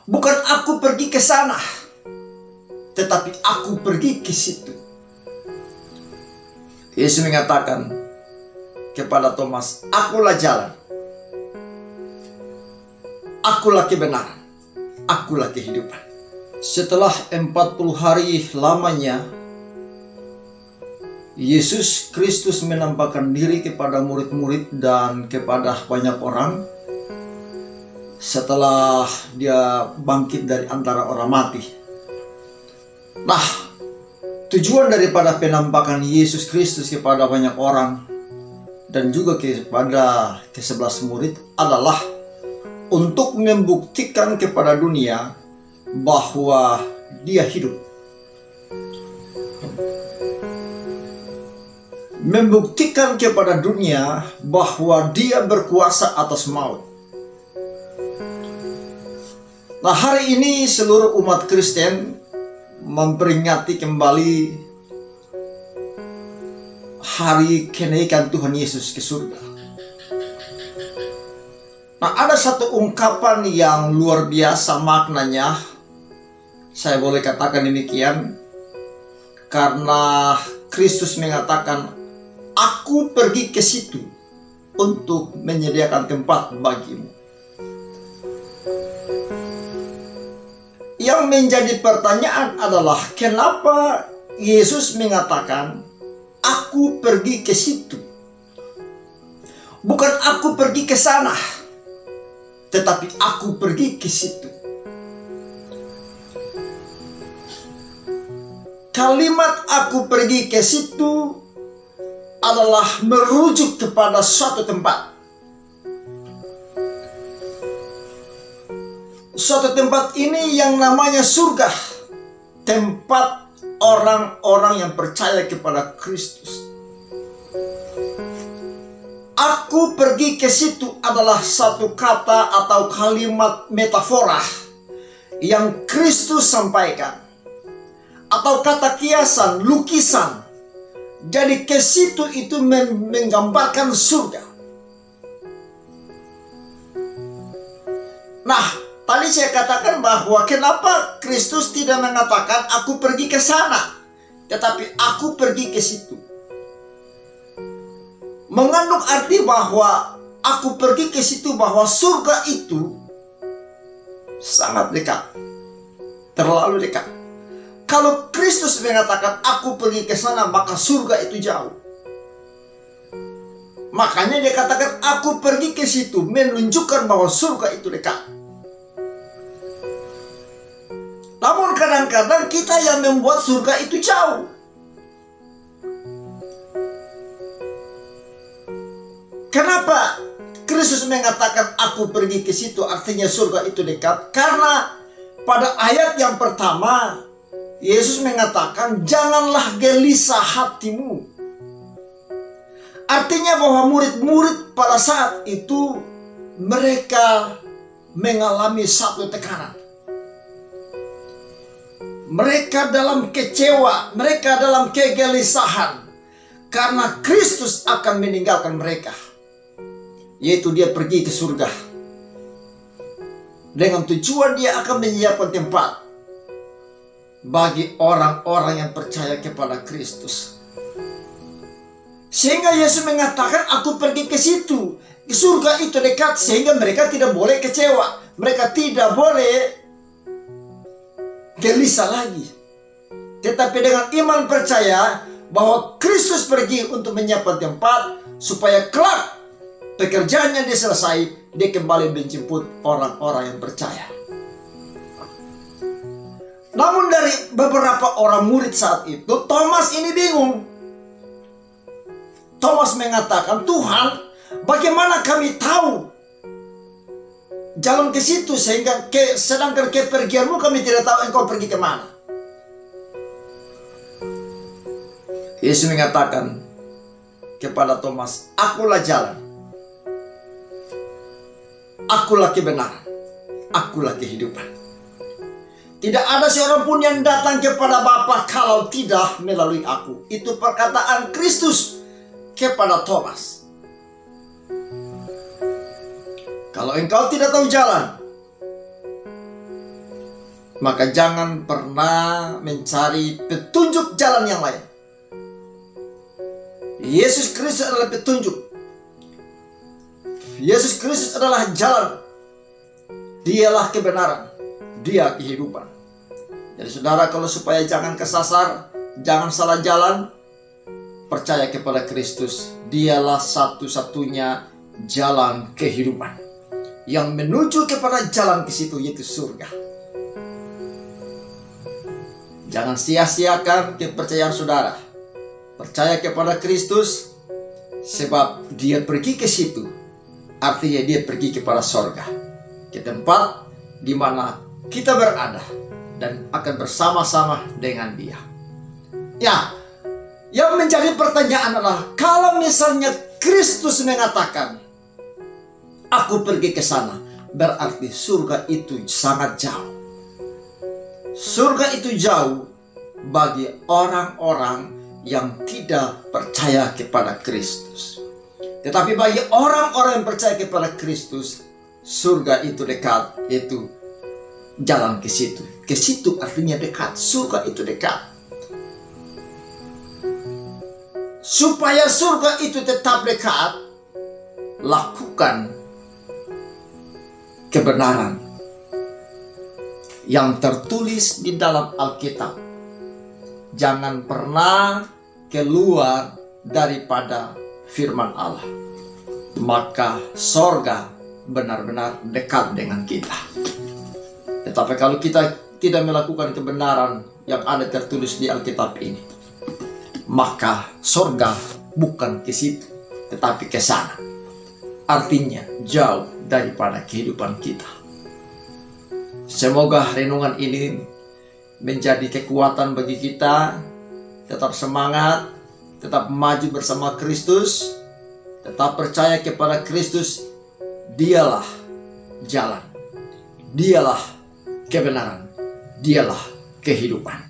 Bukan aku pergi ke sana, tetapi aku pergi ke situ. Yesus mengatakan kepada Thomas, akulah jalan, akulah kebenaran, akulah kehidupan. Setelah 40 hari lamanya, Yesus Kristus menampakkan diri kepada murid-murid dan kepada banyak orang setelah dia bangkit dari antara orang mati. Nah, tujuan daripada penampakan Yesus Kristus kepada banyak orang dan juga kepada ke-11 murid adalah untuk membuktikan kepada dunia bahwa dia hidup. Membuktikan kepada dunia bahwa dia berkuasa atas maut. Nah, hari ini seluruh umat Kristen memperingati kembali hari kenaikan Tuhan Yesus ke surga. Nah, ada satu ungkapan yang luar biasa maknanya, saya boleh katakan demikian, karena Kristus mengatakan, aku pergi ke situ untuk menyediakan tempat bagimu. Yang menjadi pertanyaan adalah kenapa Yesus mengatakan aku pergi ke situ? Bukan aku pergi ke sana, tetapi aku pergi ke situ. Kalimat aku pergi ke situ adalah merujuk kepada suatu tempat. Suatu tempat ini yang namanya surga, tempat orang-orang yang percaya kepada Kristus. Aku pergi ke situ adalah satu kata atau kalimat metafora yang Kristus sampaikan, atau kata kiasan, lukisan. Jadi ke situ itu menggambarkan surga. Nah, tadi saya katakan bahwa kenapa Kristus tidak mengatakan aku pergi ke sana, tetapi aku pergi ke situ. Mengandung arti bahwa aku pergi ke situ, bahwa surga itu sangat dekat, terlalu dekat. Kalau Kristus mengatakan aku pergi ke sana, maka surga itu jauh. Makanya dia katakan aku pergi ke situ, menunjukkan bahwa surga itu dekat. Namun kadang-kadang kita yang membuat surga itu jauh. Kenapa Kristus mengatakan aku pergi ke situ, artinya surga itu dekat? Karena pada ayat yang pertama Yesus mengatakan janganlah gelisah hatimu. Artinya bahwa murid-murid pada saat itu mereka mengalami satu tekanan. Mereka dalam kecewa, mereka dalam kegelisahan karena Kristus akan meninggalkan mereka, yaitu dia pergi ke surga dengan tujuan dia akan menyiapkan tempat bagi orang-orang yang percaya kepada Kristus. Sehingga Yesus mengatakan aku pergi ke situ, surga itu dekat, sehingga mereka tidak boleh kecewa, mereka tidak boleh gelisah lagi. Tetapi dengan iman percaya bahwa Kristus pergi untuk menyiapkan tempat supaya kelak pekerjaannya dia selesai, dia kembali menjemput orang-orang yang percaya. Namun dari beberapa orang murid saat itu, Thomas ini bingung. Thomas mengatakan, Tuhan, bagaimana kami tahu jalan ke situ, sehingga sedangkan kepergianmu kami tidak tahu engkau pergi kemana. Yesus mengatakan kepada Thomas, akulah jalan, akulah kebenaran, akulah kehidupan. Tidak ada seorang pun yang datang kepada Bapa kalau tidak melalui aku. Itu perkataan Kristus kepada Thomas. Kalau engkau tidak tahu jalan, maka jangan pernah mencari petunjuk jalan yang lain. Yesus Kristus adalah petunjuk. Yesus Kristus adalah jalan. Dialah kebenaran. Dia kehidupan. Jadi saudara, kalau supaya jangan kesasar, jangan salah jalan, percaya kepada Kristus. Dialah satu-satunya jalan kehidupan yang menuju kepada jalan ke situ, yaitu surga. Jangan sia-siakan kepercayaan saudara. Percaya kepada Kristus, sebab dia pergi ke situ. Artinya dia pergi kepada surga, ke tempat di mana kita berada dan akan bersama-sama dengan dia. Ya, yang menjadi pertanyaan adalah, kalau misalnya Kristus mengatakan, aku pergi ke sana, berarti surga itu sangat jauh. Surga itu jauh bagi orang-orang yang tidak percaya kepada Kristus. Tetapi bagi orang-orang yang percaya kepada Kristus, surga itu dekat, yaitu jalan ke situ. Ke situ artinya dekat, surga itu dekat. Supaya surga itu tetap dekat, lakukan kebenaran yang tertulis di dalam Alkitab. Jangan pernah keluar daripada firman Allah, maka sorga benar-benar dekat dengan kita. Tetapi kalau kita tidak melakukan kebenaran yang ada tertulis di Alkitab ini, maka sorga bukan ke situ, tetapi ke sana. Artinya jauh daripada kehidupan kita. Semoga renungan ini menjadi kekuatan bagi kita. Tetap semangat, tetap maju bersama Kristus, tetap percaya kepada Kristus. Dialah jalan, dialah kebenaran, dialah kehidupan.